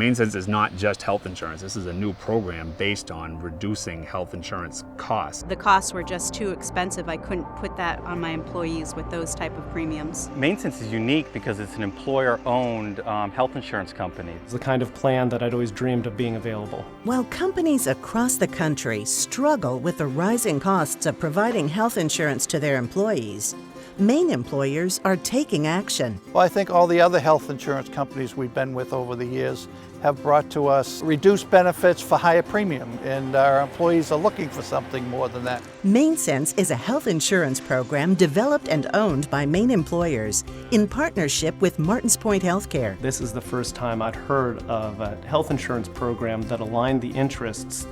MaineSense is not just health insurance. This is a new program based on reducing health insurance costs. The costs were just too expensive. I couldn't put that on my employees with those type of premiums. MaineSense is unique because it's an employer-owned health insurance company. It's the kind of plan that I'd always dreamed of being available. While companies across the country struggle with the rising costs of providing health insurance to their employees, Maine employers are taking action. Well, I think all the other health insurance companies we've been with over the years have brought to us reduced benefits for higher premium, and our employees are looking for something more than that. MaineSense is a health insurance program developed and owned by Maine employers in partnership with Martins Point Healthcare. This is the first time I'd heard of a health insurance program that aligned the interests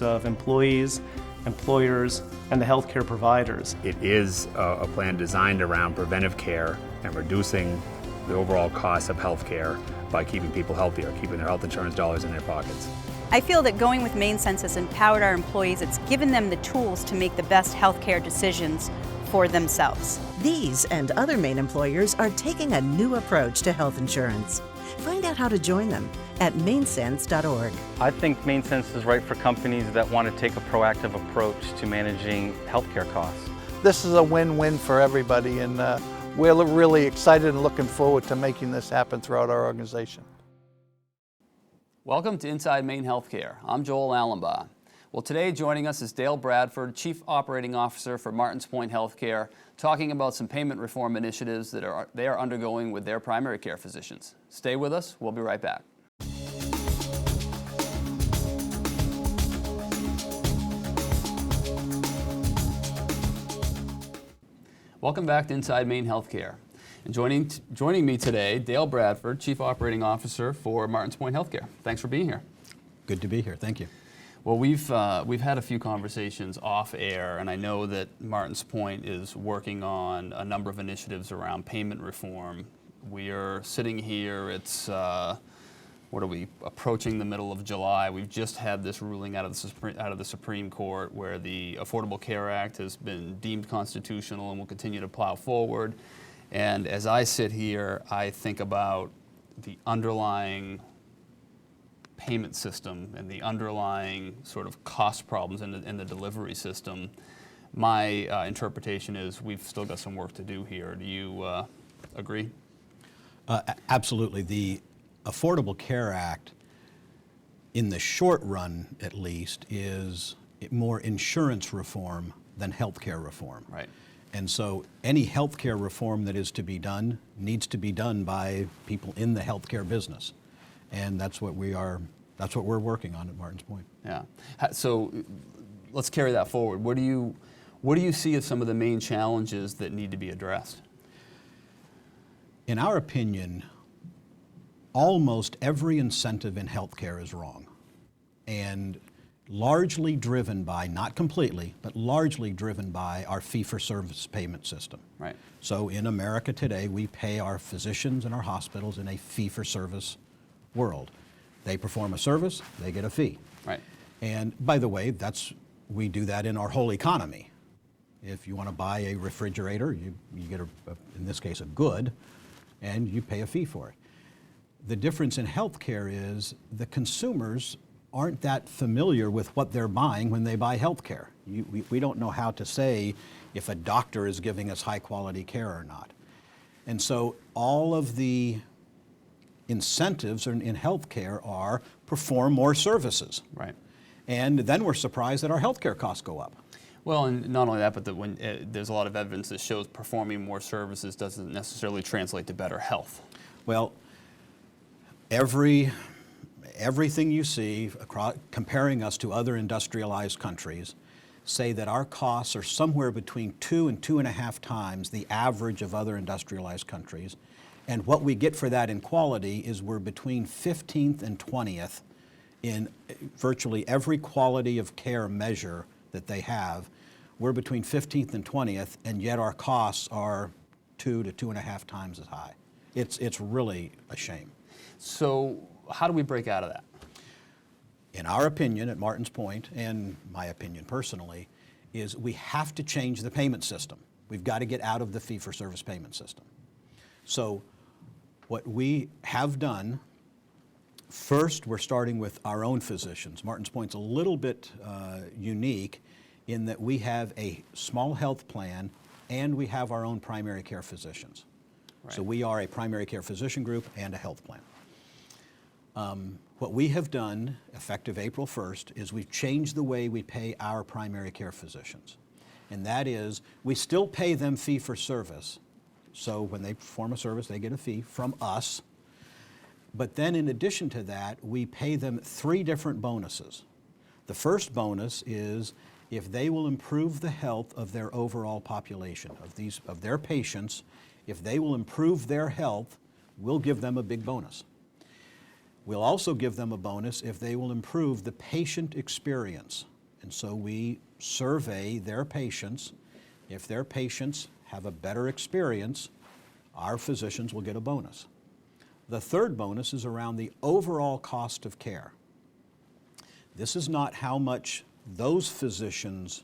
of employees, employers, and the healthcare providers. It is a plan designed around preventive care and reducing the overall cost of health care by keeping people healthier, keeping their health insurance dollars in their pockets. I feel that going with MaineSense has empowered our employees. It's given them the tools to make the best healthcare decisions for themselves. These and other Maine employers are taking a new approach to health insurance. Find out how to join them at mainsense.org. I think MaineSense is right for companies that want to take a proactive approach to managing healthcare costs. This is a win-win for everybody, and we're really excited and looking forward to making this happen throughout our organization. Welcome to Inside Maine Healthcare. I'm Joel Allenbaugh. Well, today joining us is Dale Bradford, Chief Operating Officer for Martins Point Healthcare, talking about some payment reform initiatives that they are undergoing with their primary care physicians. Stay with us. We'll be right back. Welcome back to Inside Maine Healthcare. And joining me today, Dale Bradford, Chief Operating Officer for Martins Point Healthcare. Thanks for being here. Good to be here. Thank you. Well, we've had a few conversations off air, and I know that Martins Point is working on a number of initiatives around payment reform. We are sitting here, it's, what are we, approaching the middle of July. We've just had this ruling out of the Supreme Court where the Affordable Care Act has been deemed constitutional and will continue to plow forward. And as I sit here, I think about the underlying payment system and the underlying sort of cost problems in the delivery system. My interpretation is we've still got some work to do here. Do you agree? Absolutely. The Affordable Care Act, in the short run at least, is more insurance reform than healthcare reform. Right. And so any healthcare reform that is to be done needs to be done by people in the healthcare business. And that's what we're working on at Martins Point. Yeah. So let's carry that forward. What do you see as some of the main challenges that need to be addressed? In our opinion, almost every incentive in healthcare is wrong, and largely driven by, not completely, but largely driven by our fee-for-service payment system. Right. So in America today, we pay our physicians and our hospitals in a fee-for-service world. They perform a service, they get a fee. Right. And by the way, we do that in our whole economy. If you want to buy a refrigerator, you get, in this case, a good, and you pay a fee for it. The difference in healthcare is the consumers aren't that familiar with what they're buying when they buy healthcare. We don't know how to say if a doctor is giving us high quality care or not. And so all of the incentives in healthcare are perform more services. Right. And then we're surprised that our healthcare costs go up. Well, and not only that, but that when there's a lot of evidence that shows performing more services doesn't necessarily translate to better health. Well, everything you see comparing us to other industrialized countries say that our costs are somewhere between 2 and 2.5 times the average of other industrialized countries. And what we get for that in quality is we're between 15th and 20th in virtually every quality of care measure that they have. We're between 15th and 20th, and yet our costs are 2 to 2.5 times as high. It's really a shame. So how do we break out of that? In our opinion at Martins Point, and my opinion personally, is we have to change the payment system. We've got to get out of the fee-for-service payment system. So what we have done First, we're starting with our own physicians. Martin's Point's a little bit unique in that we have a small health plan and we have our own primary care physicians. So we are a primary care physician group and a health plan. What we have done, effective April 1st, is we've changed the way we pay our primary care physicians. And that is, we still pay them fee for service. So when they perform a service, they get a fee from us. But then in addition to that, we pay them 3 different bonuses. The first bonus is if they will improve the health of their overall population, of their patients. If they will improve their health, we'll give them a big bonus. We'll also give them a bonus if they will improve the patient experience. And so we survey their patients. If their patients have a better experience, our physicians will get a bonus. The third bonus is around the overall cost of care. This is not how much those physicians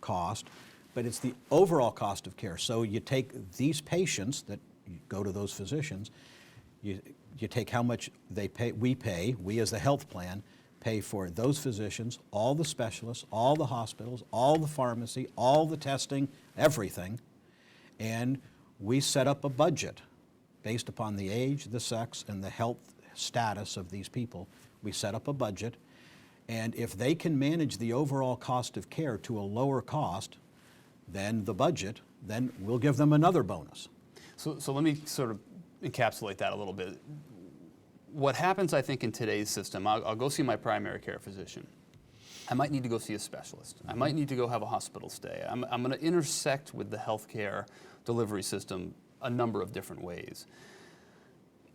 cost, but it's the overall cost of care. So you take these patients that go to those physicians, you take how much we as the health plan pay for those physicians, all the specialists, all the hospitals, all the pharmacy, all the testing, everything, and we set up a budget based upon the age, the sex, and the health status of these people. We set up a budget, and if they can manage the overall cost of care to a lower cost than the budget, then we'll give them another bonus. So let me sort of encapsulate that a little bit. What happens, I think, in today's system, I'll go see my primary care physician. I might need to go see a specialist. I might need to go have a hospital stay. I'm going to intersect with the healthcare delivery system a number of different ways.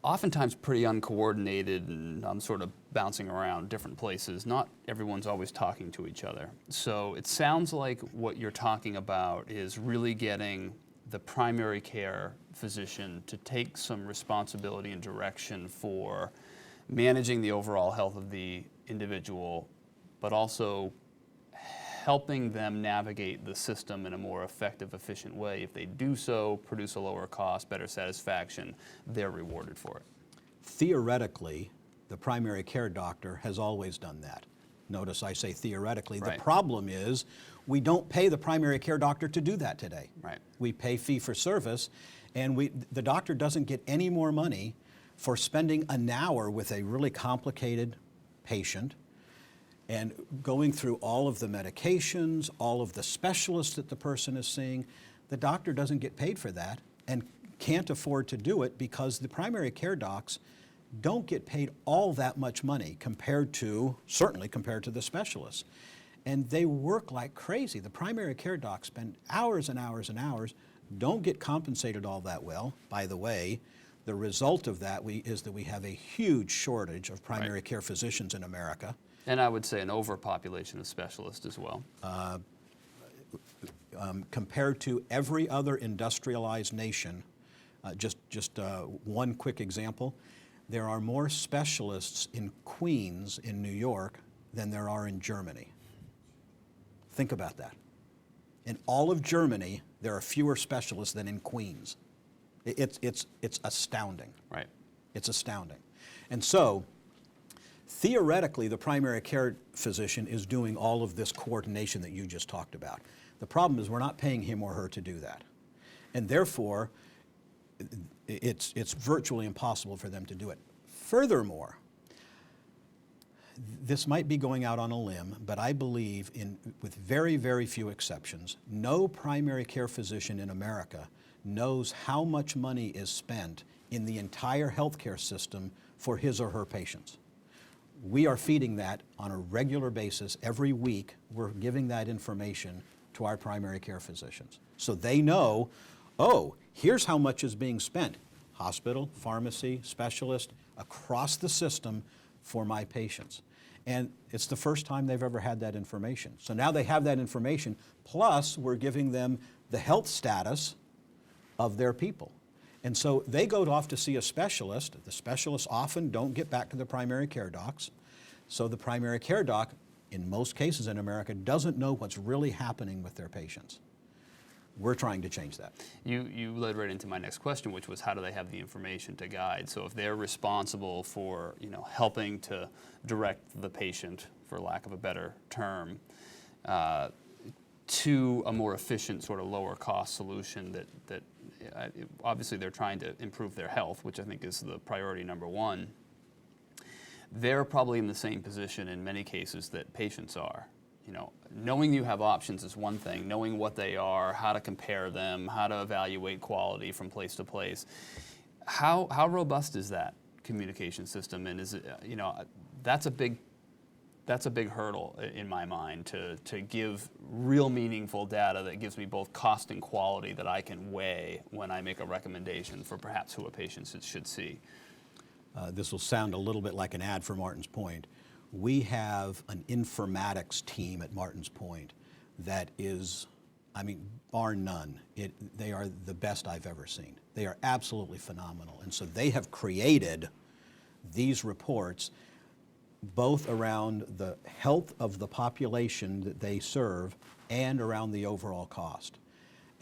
Oftentimes pretty uncoordinated, and I'm sort of bouncing around different places. Not everyone's always talking to each other. So it sounds like what you're talking about is really getting the primary care physician to take some responsibility and direction for managing the overall health of the individual, but also helping them navigate the system in a more effective, efficient way. If they do so, produce a lower cost, better satisfaction, they're rewarded for it. Theoretically, the primary care doctor has always done that. Notice I say theoretically. Right. The problem is we don't pay the primary care doctor to do that today. Right. We pay fee for service, and the doctor doesn't get any more money for spending an hour with a really complicated patient and going through all of the medications, all of the specialists that the person is seeing. The doctor doesn't get paid for that and can't afford to do it because the primary care docs don't get paid all that much money certainly compared to the specialists. And they work like crazy. The primary care docs spend hours and hours and hours, don't get compensated all that well. By the way, the result of that is that we have a huge shortage of primary care physicians in America. And I would say an overpopulation of specialists as well. Compared to every other industrialized nation, just one quick example, there are more specialists in Queens in New York than there are in Germany. Think about that. In all of Germany, there are fewer specialists than in Queens. It's astounding. Right. It's astounding. And so, theoretically, the primary care physician is doing all of this coordination that you just talked about. The problem is we're not paying him or her to do that. And therefore, it's virtually impossible for them to do it. Furthermore, this might be going out on a limb, but I believe, with very, very few exceptions, no primary care physician in America knows how much money is spent in the entire healthcare system for his or her patients. We are feeding that on a regular basis. Every week, we're giving that information to our primary care physicians. So they know, oh, here's how much is being spent. Hospital, pharmacy, specialist, across the system for my patients. And it's the first time they've ever had that information. So now they have that information, plus we're giving them the health status of their people. And so they go off to see a specialist. The specialists often don't get back to the primary care docs. So the primary care doc, in most cases in America, doesn't know what's really happening with their patients. We're trying to change that. You led right into my next question, which was how do they have the information to guide? So if they're responsible for helping to direct the patient, for lack of a better term, to a more efficient, sort of lower cost solution that obviously they're trying to improve their health, which I think is the priority number one. They're probably in the same position in many cases that patients are. Knowing you have options is one thing, knowing what they are, how to compare them, how to evaluate quality from place to place. How robust is that communication system? And is it, that's a big hurdle in my mind to give real meaningful data that gives me both cost and quality that I can weigh when I make a recommendation for perhaps who a patient should see. This will sound a little bit like an ad for Martin's Point. We have an informatics team at Martin's Point that is, bar none, they are the best I've ever seen. They are absolutely phenomenal. And so they have created these reports both around the health of the population that they serve and around the overall cost.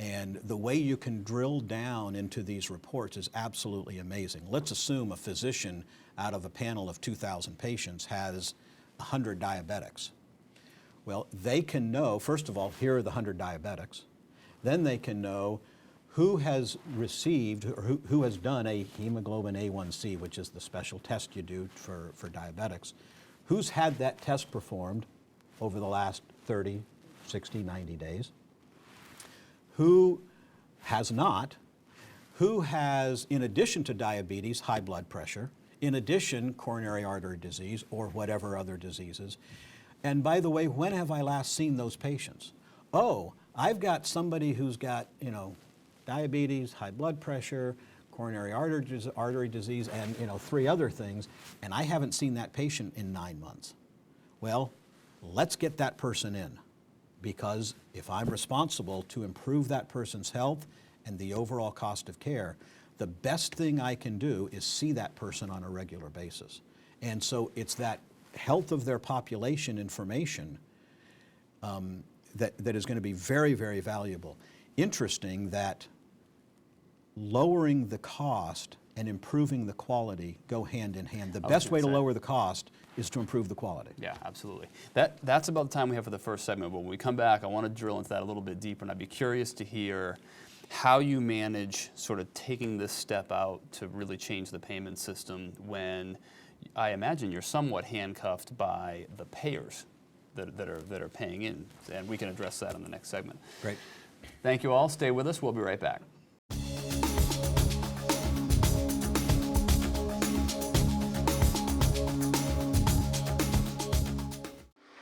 And the way you can drill down into these reports is absolutely amazing. Let's assume a physician out of a panel of 2,000 patients has 100 diabetics. Well, they can know, first of all, here are the 100 diabetics. Then they can know who has received or who has done a hemoglobin A1C, which is the special test you do for diabetics. Who's had that test performed over the last 30, 60, 90 days? Who has not? Who has, in addition to diabetes, high blood pressure, in addition, coronary artery disease or whatever other diseases? And by the way, when have I last seen those patients? Oh, I've got somebody who's got, diabetes, high blood pressure, coronary artery disease, and 3 other things, and I haven't seen that patient in 9 months. Well, let's get that person in, because if I'm responsible to improve that person's health and the overall cost of care, the best thing I can do is see that person on a regular basis. And so it's that health of their population information that is going to be very, very valuable. Interesting that lowering the cost and improving the quality go hand in hand. The best way to lower the cost is to improve the quality. Yeah, absolutely. That's about the time we have for the first segment, but when we come back, I want to drill into that a little bit deeper, and I'd be curious to hear how you manage sort of taking this step out to really change the payment system when I imagine you're somewhat handcuffed by the payers that are paying in, and we can address that in the next segment. Great. Thank you all. Stay with us. We'll be right back.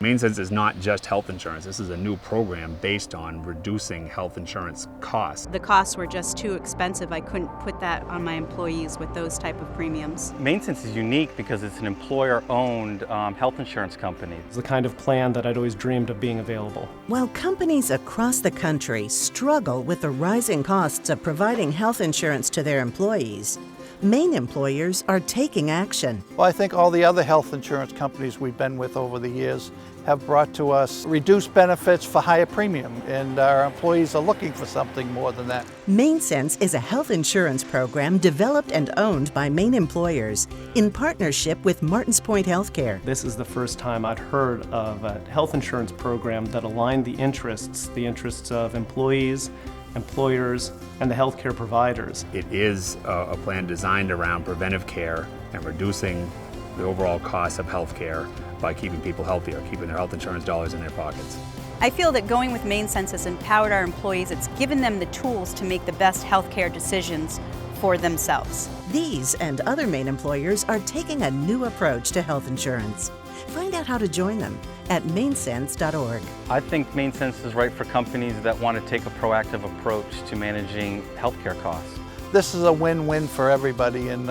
Maine Sense is not just health insurance. This is a new program based on reducing health insurance costs. The costs were just too expensive. I couldn't put that on my employees with those type of premiums. Maine Sense is unique because it's an employer-owned health insurance company. It's the kind of plan that I'd always dreamed of being available. While companies across the country struggle with the rising costs of providing health insurance to their employees, Maine employers are taking action. Well, I think all the other health insurance companies we've been with over the years have brought to us reduced benefits for higher premium, and our employees are looking for something more than that. Maine Sense is a health insurance program developed and owned by Maine employers in partnership with Martin's Point Healthcare. This is the first time I'd heard of a health insurance program that aligned the interests of employees, employers, and the healthcare providers. It is a plan designed around preventive care and reducing the overall cost of health care by keeping people healthier, keeping their health insurance dollars in their pockets. I feel that going with Maine Sense has empowered our employees. It's given them the tools to make the best healthcare decisions for themselves. These and other Maine employers are taking a new approach to health insurance. Find out how to join them at mainsense.org. I think Maine Sense is right for companies that want to take a proactive approach to managing healthcare costs. This is a win-win for everybody, and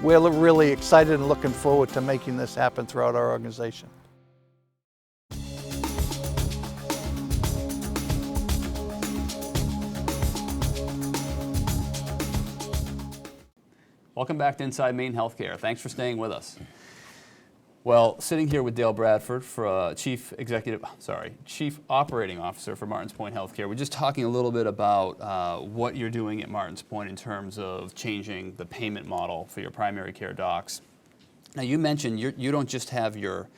we're really excited and looking forward to making this happen throughout our organization. Welcome back to Inside Maine Healthcare. Thanks for staying with us. Well, sitting here with Dale Bradford, for Chief Operating Officer for Martins Point Healthcare. We're just talking a little bit about what you're doing at Martins Point in terms of changing the payment model for your primary care docs. Now, you mentioned you don't just have your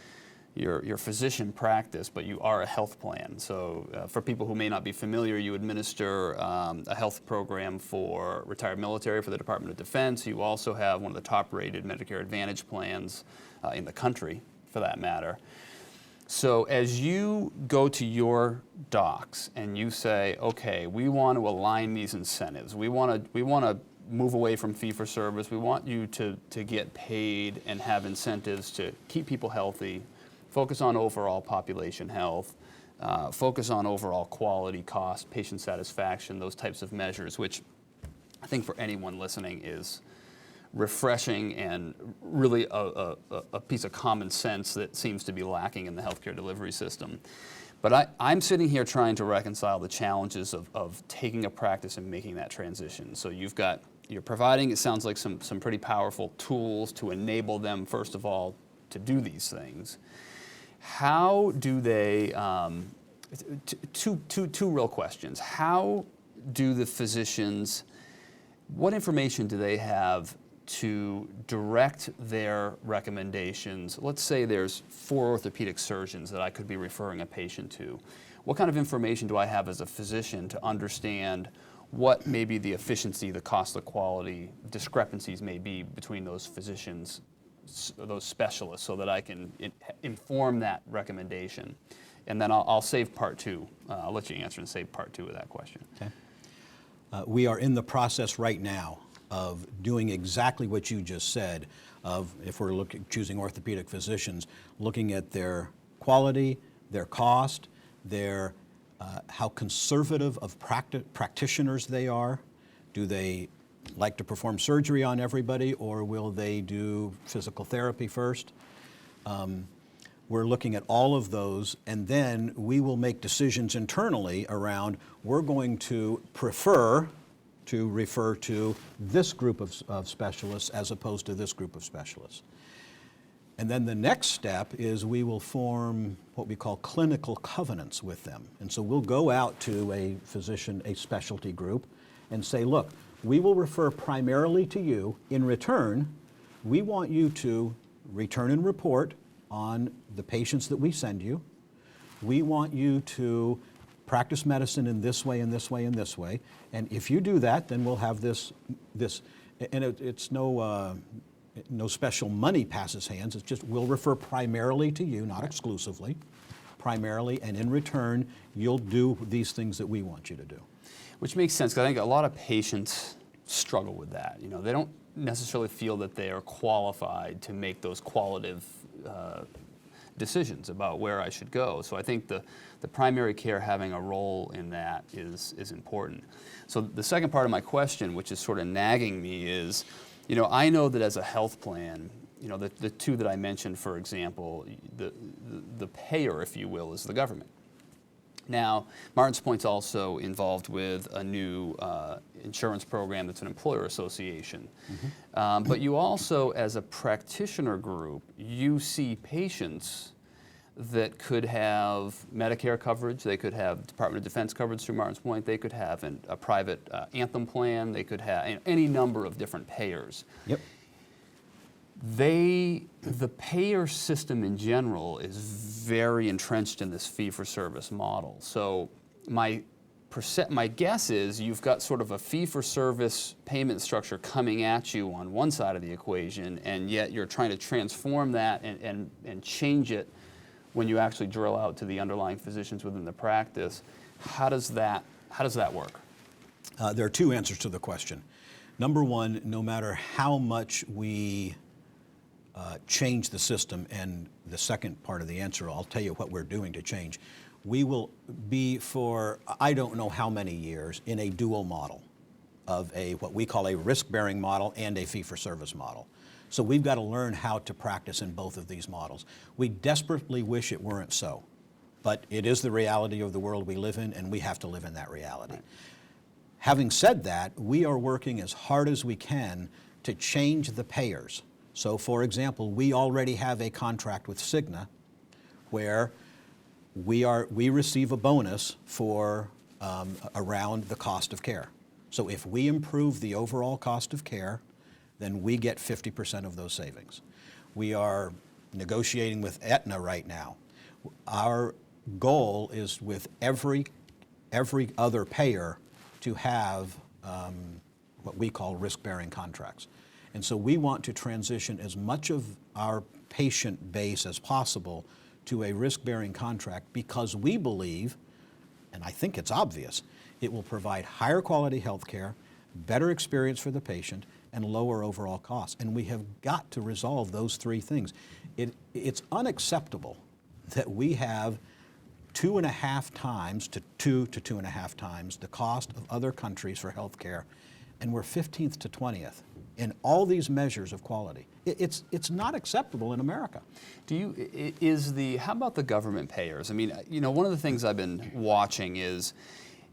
physician practice, but you are a health plan. So for people who may not be familiar, you administer a health program for retired military for the Department of Defense. You also have one of the top-rated Medicare Advantage plans in the country, for that matter. So as you go to your docs and you say, okay, we want to align these incentives, we want to move away from fee-for-service, we want you to get paid and have incentives to keep people healthy, focus on overall population health, focus on overall quality, cost, patient satisfaction, those types of measures, which I think for anyone listening is refreshing and really a piece of common sense that seems to be lacking in the healthcare delivery system. But I'm sitting here trying to reconcile the challenges of taking a practice and making that transition. So you're providing, it sounds like, some pretty powerful tools to enable them, first of all, to do these things. How do they, two real questions. How do the physicians, what information do they have to direct their recommendations? Let's say there's 4 orthopedic surgeons that I could be referring a patient to. What kind of information do I have as a physician to understand what maybe the efficiency, the cost, the quality discrepancies may be between those physicians, those specialists, so that I can inform that recommendation? And then I'll save part 2. I'll let you answer and save part 2 of that question. Okay. We are in the process right now of doing exactly what you just said, of, if we're choosing orthopedic physicians, looking at their quality, their cost, their how conservative of practitioners they are. Do they like to perform surgery on everybody, or will they do physical therapy first? We're looking at all of those, and then we will make decisions internally around, we're going to prefer to refer to this group of specialists as opposed to this group of specialists. And then the next step is we will form what we call clinical covenants with them. And so we'll go out to a physician, a specialty group, and say, look, we will refer primarily to you. In return, we want you to return and report on the patients that we send you. We want you to practice medicine in this way, and this way, and this way. And if you do that, then we'll have this, and it's no special money passes hands. It's just we'll refer primarily to you, not exclusively, primarily, and in return, you'll do these things that we want you to do. Which makes sense, because I think a lot of patients struggle with that. You know, they don't necessarily feel that they are qualified to make those qualitative decisions about where I should go. So I think the primary care having a role in that is important. So the second part of my question, which is sort of nagging me, is, you know, I know that as a health plan, you know, the 2 that I mentioned, for example, the payer, if you will, is the government. Now, Martins Point's also involved with a new insurance program that's an employer association. Mm-hmm. But you also, as a practitioner group, you see patients that could have Medicare coverage, they could have Department of Defense coverage through Martins Point, they could have a private Anthem plan, they could have any number of different payers. Yep. The payer system in general is very entrenched in this fee-for-service model. So my guess is you've got sort of a fee-for-service payment structure coming at you on one side of the equation, and yet you're trying to transform that and change it when you actually drill out to the underlying physicians within the practice. How does that work? There are 2 answers to the question. Number 1, no matter how much we change the system, and the second part of the answer, I'll tell you what we're doing to change. We will be for, I don't know how many years, in a dual model of what we call a risk-bearing model and a fee-for-service model. So we've got to learn how to practice in both of these models. We desperately wish it weren't so, but it is the reality of the world we live in, and we have to live in that reality. Right. Having said that, we are working as hard as we can to change the payers So for example, we already have a contract with Cigna where we receive a bonus for around the cost of care. So if we improve the overall cost of care, then we get 50% of those savings. We are negotiating with Aetna right now. Our goal is with every other payer to have what we call risk-bearing contracts. And so we want to transition as much of our patient base as possible to a risk-bearing contract because we believe, and I think it's obvious, it will provide higher quality health care, better experience for the patient, and lower overall costs. And we have got to resolve those three things. It's unacceptable that we have 2.5 times to 2.5 times the cost of other countries for health care, and we're 15th to 20th in all these measures of quality. It's not acceptable in America. How about the government payers? I mean, one of the things I've been watching is,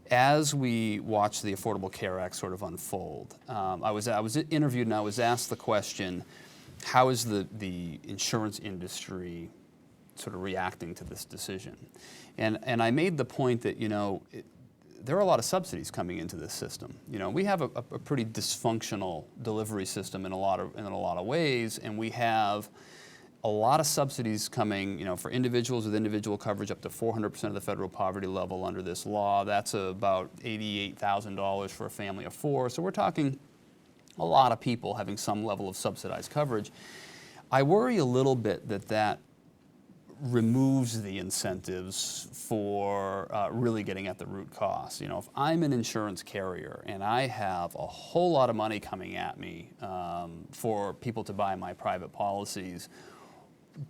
as we watch the Affordable Care Act sort of unfold, I was interviewed and I was asked the question, how is the insurance industry sort of reacting to this decision? And I made the point that, there are a lot of subsidies coming into this system. We have a pretty dysfunctional delivery system in a lot of ways, and we have a lot of subsidies coming, for individuals with individual coverage up to 400% of the federal poverty level under this law. That's about $88,000 for a family of 4. So we're talking a lot of people having some level of subsidized coverage. I worry a little bit that removes the incentives for really getting at the root cause. If I'm an insurance carrier and I have a whole lot of money coming at me for people to buy my private policies,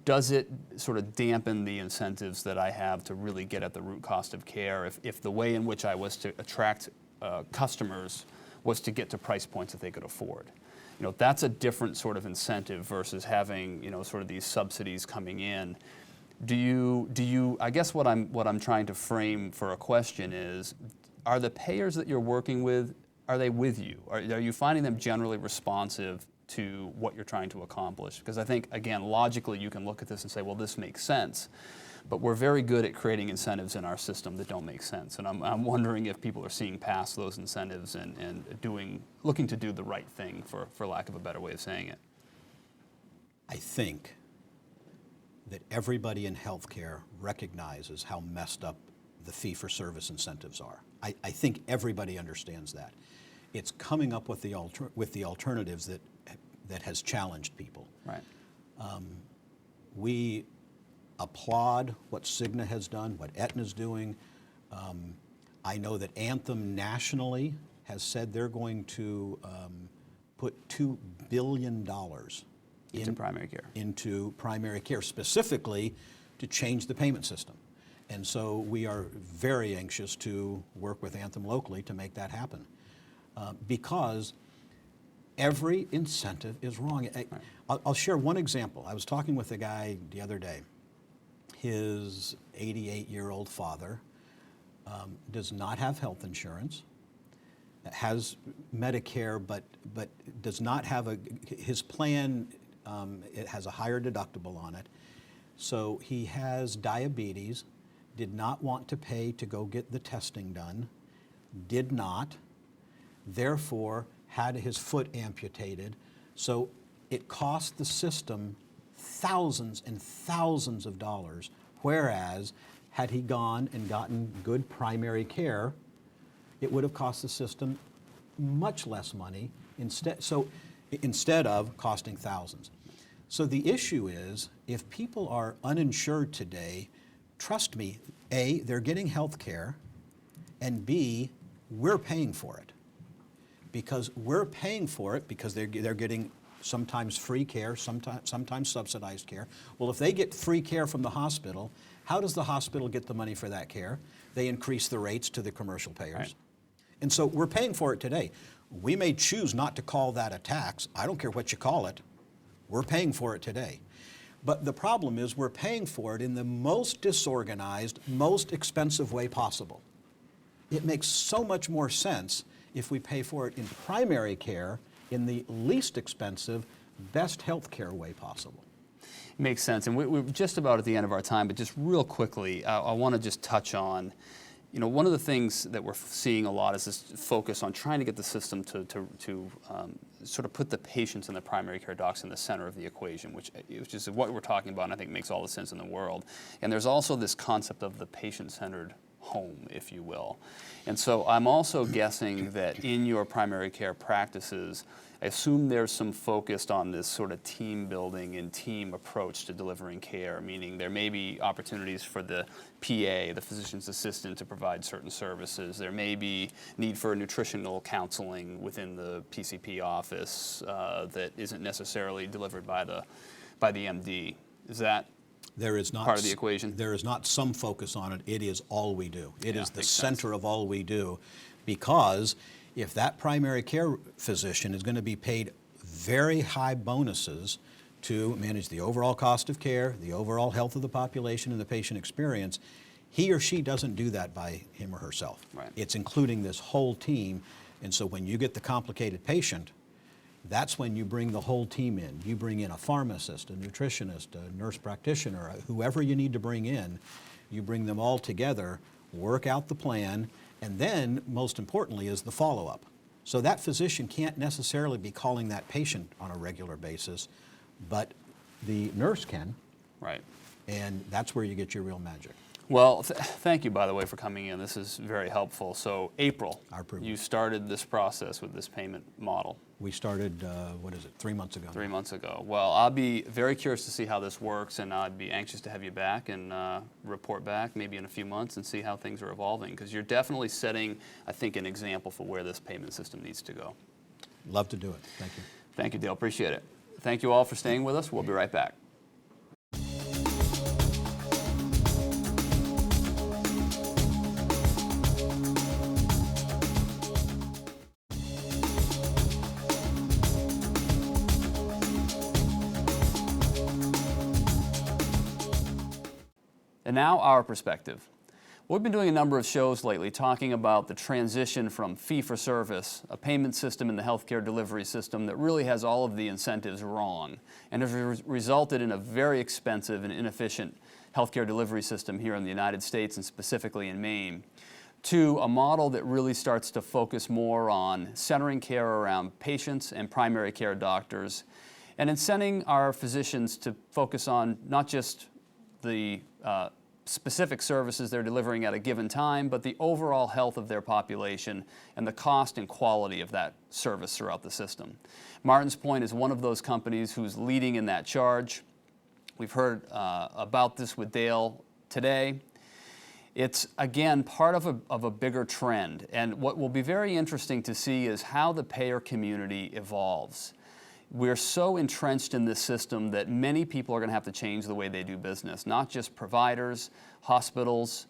does it sort of dampen the incentives that I have to really get at the root cost of care if the way in which I was to attract customers was to get to price points that they could afford? That's a different sort of incentive versus having, sort of these subsidies coming in. Do you, I guess what I'm trying to frame for a question is, are the payers that you're working with, are they with you? Are you finding them generally responsive to what you're trying to accomplish? Because I think, again, logically you can look at this and say, well, this makes sense. But we're very good at creating incentives in our system that don't make sense. And I'm wondering if people are seeing past those incentives and looking to do the right thing, for lack of a better way of saying it. I think that everybody in healthcare recognizes how messed up the fee-for-service incentives are. I think everybody understands that. It's coming up with the alternatives that has challenged people. Right. We applaud what Cigna has done, what Aetna's doing. I know that Anthem nationally has said they're going to put $2 billion into primary care. Into primary care, specifically to change the payment system. And so we are very anxious to work with Anthem locally to make that happen. Because every incentive is wrong. I'll share one example. I was talking with a guy the other day. His 88-year-old father does not have health insurance, has Medicare, but does not have his plan. It has a higher deductible on it. So he has diabetes, did not want to pay to go get the testing done, did not, therefore had his foot amputated. So it cost the system thousands and thousands of dollars, whereas had he gone and gotten good primary care, it would have cost the system much less money instead of costing thousands. So the issue is, if people are uninsured today, trust me, A, they're getting health care, and B, we're paying for it. Because we're paying for it because they're getting sometimes free care, sometimes subsidized care. Well, if they get free care from the hospital, how does the hospital get the money for that care? They increase the rates to the commercial payers. Right. And so we're paying for it today. We may choose not to call that a tax. I don't care what you call it. We're paying for it today. But the problem is we're paying for it in the most disorganized, most expensive way possible. It makes so much more sense if we pay for it in primary care, in the least expensive, best health care way possible. Makes sense. And we're just about at the end of our time, but just real quickly, I want to just touch on, one of the things that we're seeing a lot is this focus on trying to get the system to sort of put the patients and the primary care docs in the center of the equation, which is what we're talking about, and I think makes all the sense in the world. And there's also this concept of the patient-centered home, if you will. And so I'm also guessing that in your primary care practices, I assume there's some focus on this sort of team building and team approach to delivering care, meaning there may be opportunities for the PA, the physician's assistant, to provide certain services. There may be need for nutritional counseling within the PCP office that isn't necessarily delivered by the MD. Is that There is not part of the equation? There is not some focus on it. It is all we do. It is the makes center sense. of all we do, because if that primary care physician is going to be paid very high bonuses to manage the overall cost of care, the overall health of the population, and the patient experience, he or she doesn't do that by him or herself. Right. It's including this whole team. And so when you get the complicated patient, that's when you bring the whole team in. You bring in a pharmacist, a nutritionist, a nurse practitioner, whoever you need to bring in. You bring them all together, work out the plan, and then, most importantly, is the follow-up. So that physician can't necessarily be calling that patient on a regular basis, but the nurse can, Right. and that's where you get your real magic. Well, thank you, by the way, for coming in. This is very helpful. So, April, Our privilege. you started this process with this payment model. We started, 3 months ago? 3 months ago. Well, I'll be very curious to see how this works, and I'd be anxious to have you back and report back maybe in a few months and see how things are evolving, because you're definitely setting, I think, an example for where this payment system needs to go. Love to do it. Thank you. Thank you, Dale. Appreciate it. Thank you all for staying with us. We'll be right back. And now our perspective. We've been doing a number of shows lately talking about the transition from fee-for-service, a payment system in the healthcare delivery system that really has all of the incentives wrong and has resulted in a very expensive and inefficient healthcare delivery system here in the United States and specifically in Maine, to a model that really starts to focus more on centering care around patients and primary care doctors, and incenting our physicians to focus on not just the specific services they're delivering at a given time, but the overall health of their population and the cost and quality of that service throughout the system. Martin's Point is one of those companies who's leading in that charge. We've heard about this with Dale today. It's, again, part of a bigger trend, and what will be very interesting to see is how the payer community evolves. We're so entrenched in this system that many people are going to have to change the way they do business, not just providers, hospitals,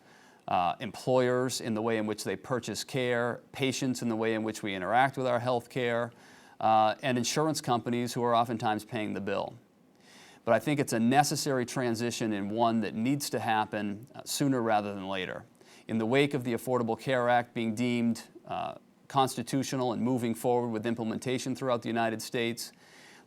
employers in the way in which they purchase care, patients in the way in which we interact with our health care, and insurance companies who are oftentimes paying the bill. But I think it's a necessary transition and one that needs to happen sooner rather than later. In the wake of the Affordable Care Act being deemed constitutional and moving forward with implementation throughout the United States,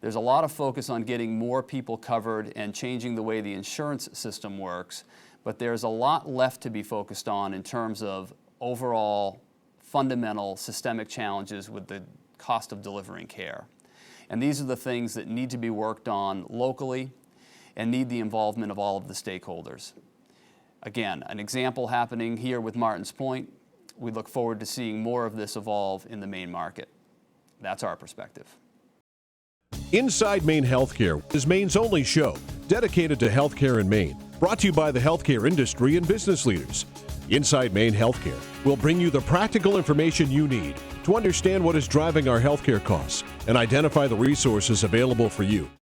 there's a lot of focus on getting more people covered and changing the way the insurance system works, but there's a lot left to be focused on in terms of overall fundamental systemic challenges with the cost of delivering care. And these are the things that need to be worked on locally and need the involvement of all of the stakeholders. Again, an example happening here with Martin's Point. We look forward to seeing more of this evolve in the Maine market. That's our perspective. Inside Maine Healthcare is Maine's only show dedicated to healthcare in Maine, brought to you by the healthcare industry and business leaders. Inside Maine Healthcare will bring you the practical information you need to understand what is driving our healthcare costs and identify the resources available for you.